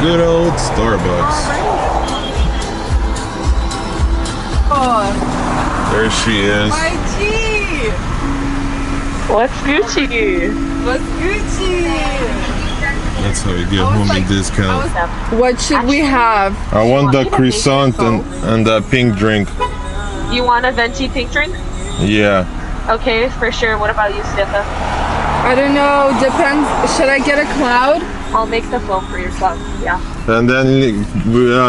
Good old Starbucks. Oh. There she is. My G! What's Gucci? What's Gucci? That's how you get homie discount. What should we have? I want the croissant and the pink drink. You want a venti pink drink? Yeah. Okay, for sure. What about you, Steffa? I don't know. Depends. Should I get a cloud? I'll make the foam for your club. Yeah. And then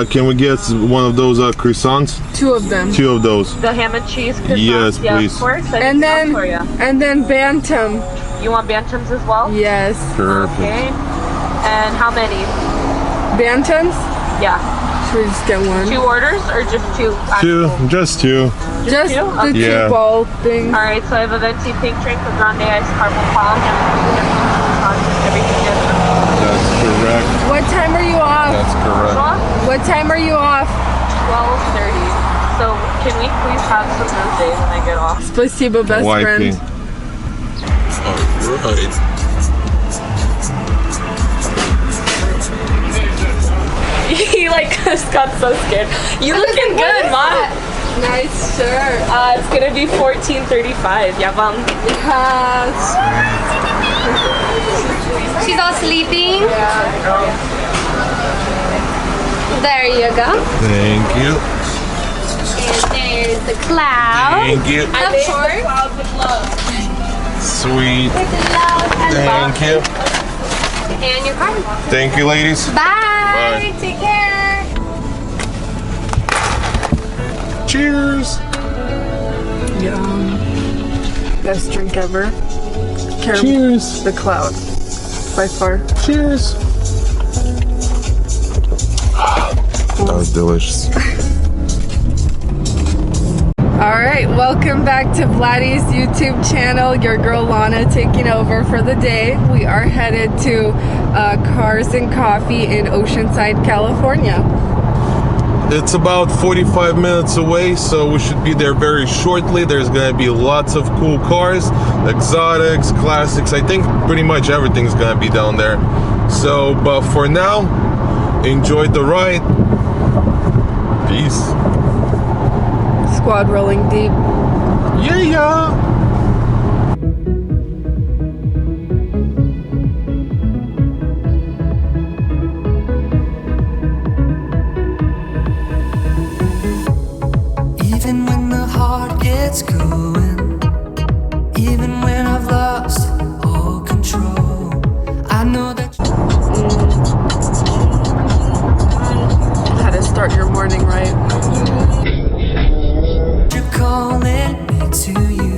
can we get one of those croissants? 2 of them. 2 of those. The ham and cheese croissants? Yes, yeah, please. Of course. And then bantam. You want bantams as well? Yes. Perfect. Okay. And how many? Bantams? Yeah. Should we just get one? 2 orders or just 2? 2, just 2. Just 2? the Okay. 2 ball thing. All right, so I have a venti pink drink, a grande iced caramel pie, and everything is. That's correct. What time are you off? That's correct. What time are you off? 12:30. So can we please have some rosé when I get off? Spasibo, best Wifey. friend. Alright. He just got so scared. You looking good, Mom. Nice shirt. It's gonna be $14.35. Yeah, Mom. Yes. She's all sleeping. There you go. Thank you. And there's the cloud. Thank you. Of course. Sweet. With the love and Thank you. And your card. Thank you, ladies. Bye. Bye. Take care. Cheers. Yum. Best drink ever. Cheers. The cloud. By far. Cheers. That was delicious. Alright, welcome back to Vladdy's YouTube channel. Your girl Lana taking over for the day. We are headed to Cars and Coffee in Oceanside, California. It's about 45 minutes away, so we should be there very shortly. There's gonna be lots of cool cars, exotics, classics. I think pretty much everything's gonna be down there. So, but for now, enjoy the ride. Peace. Squad rolling deep. Yeah. Even when the heart gets going, even when I've lost all control, I know that How to start your morning right. you're calling me to you.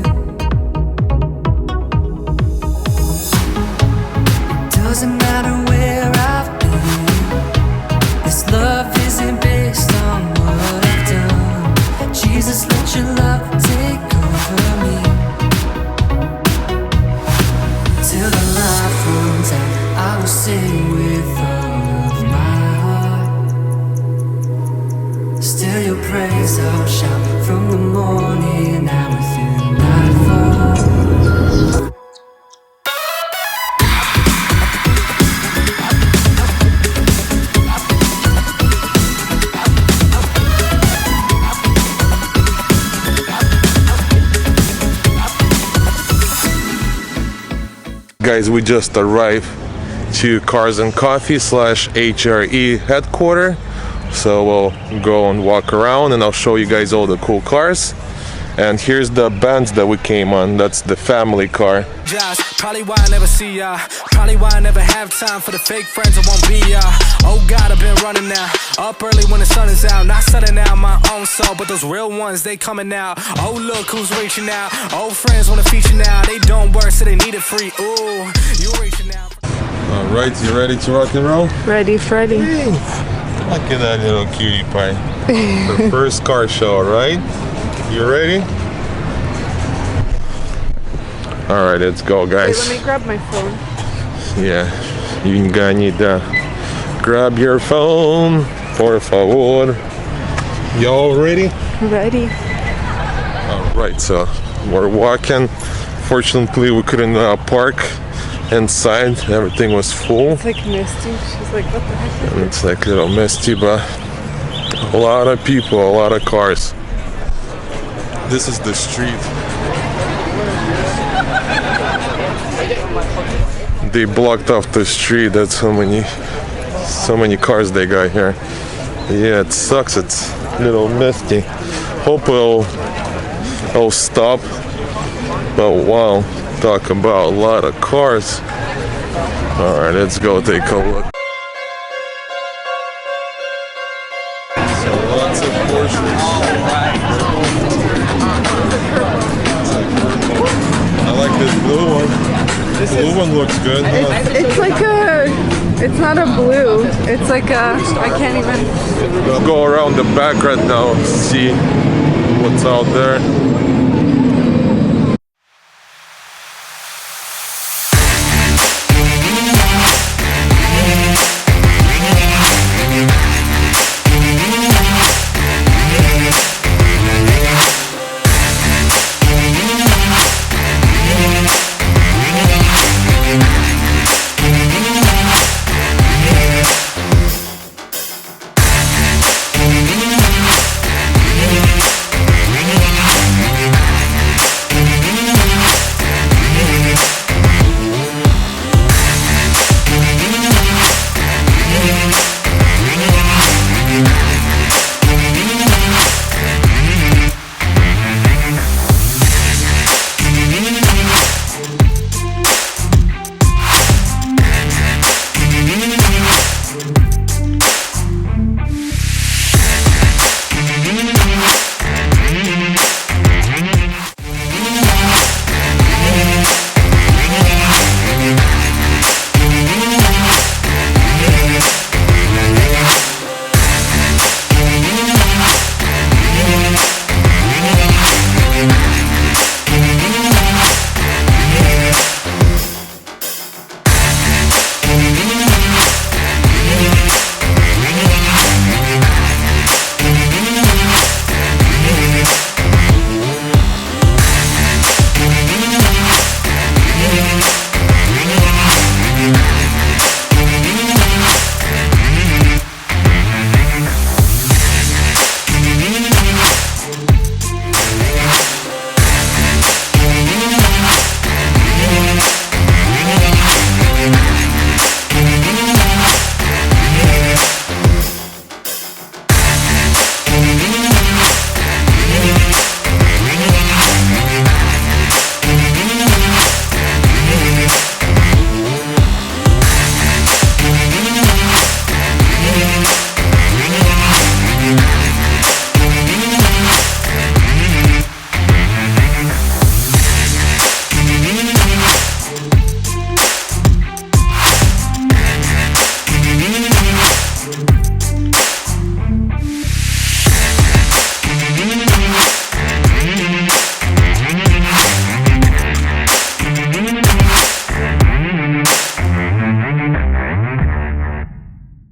It doesn't matter where I've been, this love isn't based on what I've done. Jesus, let your love take over me. Till the life runs out, I will sing with all of my heart. Still your praise I'll shout from the morning hour through nightfall. Guys, we just arrived to Cars and Coffee / HRE headquarters. So we'll go and walk around and I'll show you guys all the cool cars. And here's the Benz that we came on. That's the family car. Probably why I never see ya. Probably why I never have time for the fake friends. I won't be ya. Oh God, I've been running now. Up early when the sun is out. Not setting out my own soul, but those real ones, they coming out. Oh look who's reaching out. Old friends wanna feature now. They don't work, so they need it free. Ooh, you reaching out. All right, you ready to rock and roll? Ready, Freddy. Look at that little cutie pie. The first car show, right? You ready? All right, let's go, guys. Wait, let me grab my phone. Yeah, you're gonna need to grab your phone, por favor. Y'all ready? Ready. All right, so we're walking. Fortunately, we couldn't park inside. Everything was full. It's like misty. She's like, what the heck? And it's like a little misty, but a lot of people, a lot of cars. This is the street. They blocked off the street. That's how many cars they got here. Yeah, it sucks. It's a little misty. Hope it'll stop. But wow, talk about a lot of cars. All right, let's go take a look. So lots of Porsches. I like this blue one. This blue one looks good. It's like it's not a blue. It's like I can't even. We'll go around the back right now, see what's out there.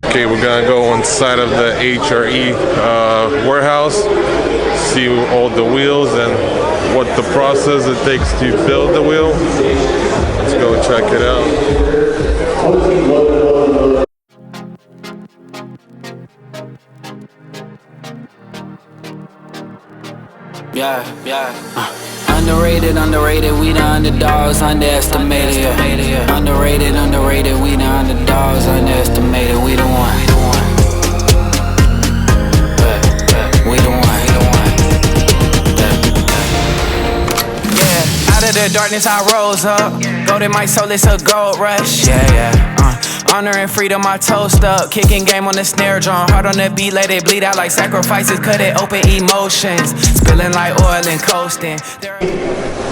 Okay, we're gonna go inside of the HRE warehouse, see all the wheels and what the process it takes to build the wheel. Let's go check it out. Underrated, we the underdogs, underestimated, yeah. Underrated, we the underdogs, underestimated, we the one. We the one. Yeah, out of the darkness I rose up. Golden my soul, it's a gold rush, yeah. Honor and freedom, I toast up. Kicking game on the snare drum. Hard on the beat, let it bleed out like sacrifices. Cut it open, emotions. Spilling like oil and coasting.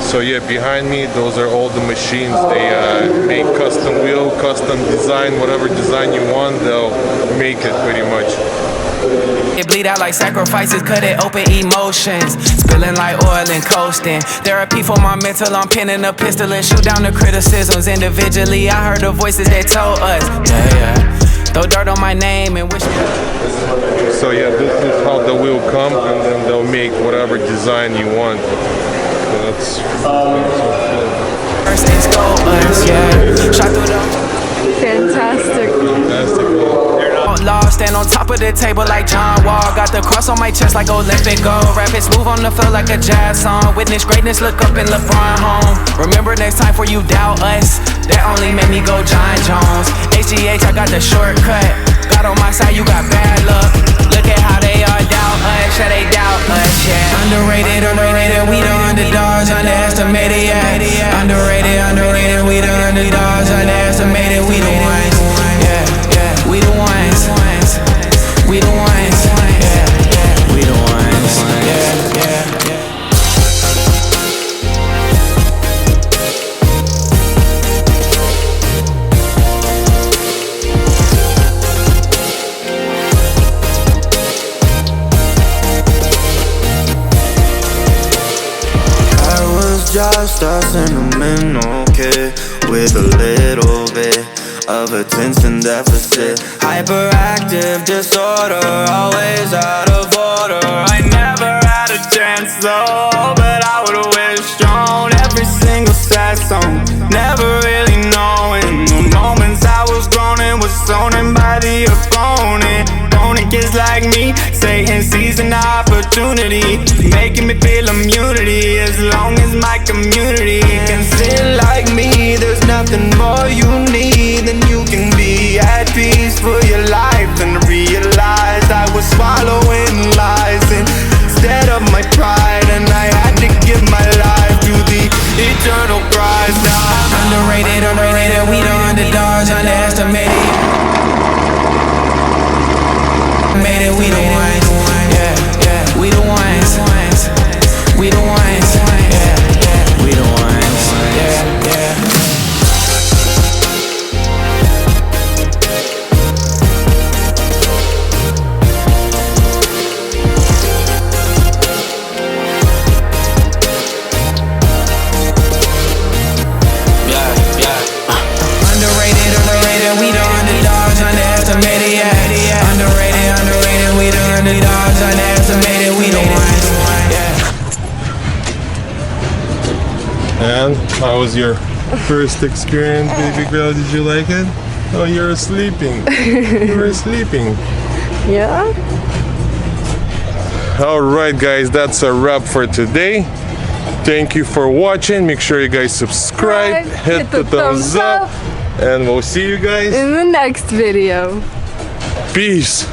So yeah, behind me, those are all the machines. They make custom wheel, custom design, whatever design you want, they'll make it pretty much. It bleed out like sacrifices, cut it open, emotions. Spilling like oil and coasting. Therapy for my mental, I'm pinning a pistol and shoot down the criticisms. Individually, I heard the voices that told us, yeah. Throw dirt on my name and wish me. So yeah, this is how the wheel come, and then they'll make whatever design you want. So that's first escort us, yeah. Shot through the Fantastic. Outlaw, stand on top of the table like John Wall. Got the cross on my chest like Olympic gold. Rap it smooth on the field like a jazz song. Witness greatness, look up in LeBron home. Remember next time for you doubt us. That only made me go John Jones. HGH, I got the shortcut. God on my side, you got bad luck. Look at how they all doubt us, yeah, they doubt us, yeah. Underrated, we the underdogs, underestimated, yeah. Underrated, we the underdogs, underestimated, we the ones, yeah, we the ones, we the ones, yeah, we the ones, yeah. Just a sentimental kid with a little bit of attention deficit. Hyperactive disorder, always out of order. I never had a chance though, but I would've wished on every single sad song. Never really knowing the moments I was groaning was zoning by the opponent. Kids like me, Satan sees an opportunity, making me feel immunity. As long as my community can sin like me, there's nothing more you need than you can be at peace for your life. And realize I was swallowing lies instead of my pride, and I had to give my life to the eternal prize. Now I'm underrated, we the underdogs, underestimated. Made it, we the ones, yeah, we the ones, we the ones, yeah, we the ones, yeah. Underrated, we the underdogs, underestimated, yeah. Underrated, we the underdogs, underestimated, we the ones, yeah. And how was your first experience, baby girl? Did you like it? Oh, you're sleeping. You were sleeping. Yeah. Alright guys, that's a wrap for today. Thank you for watching. Make sure you guys subscribe, hit the thumbs up, and we'll see you guys in the next video. Peace.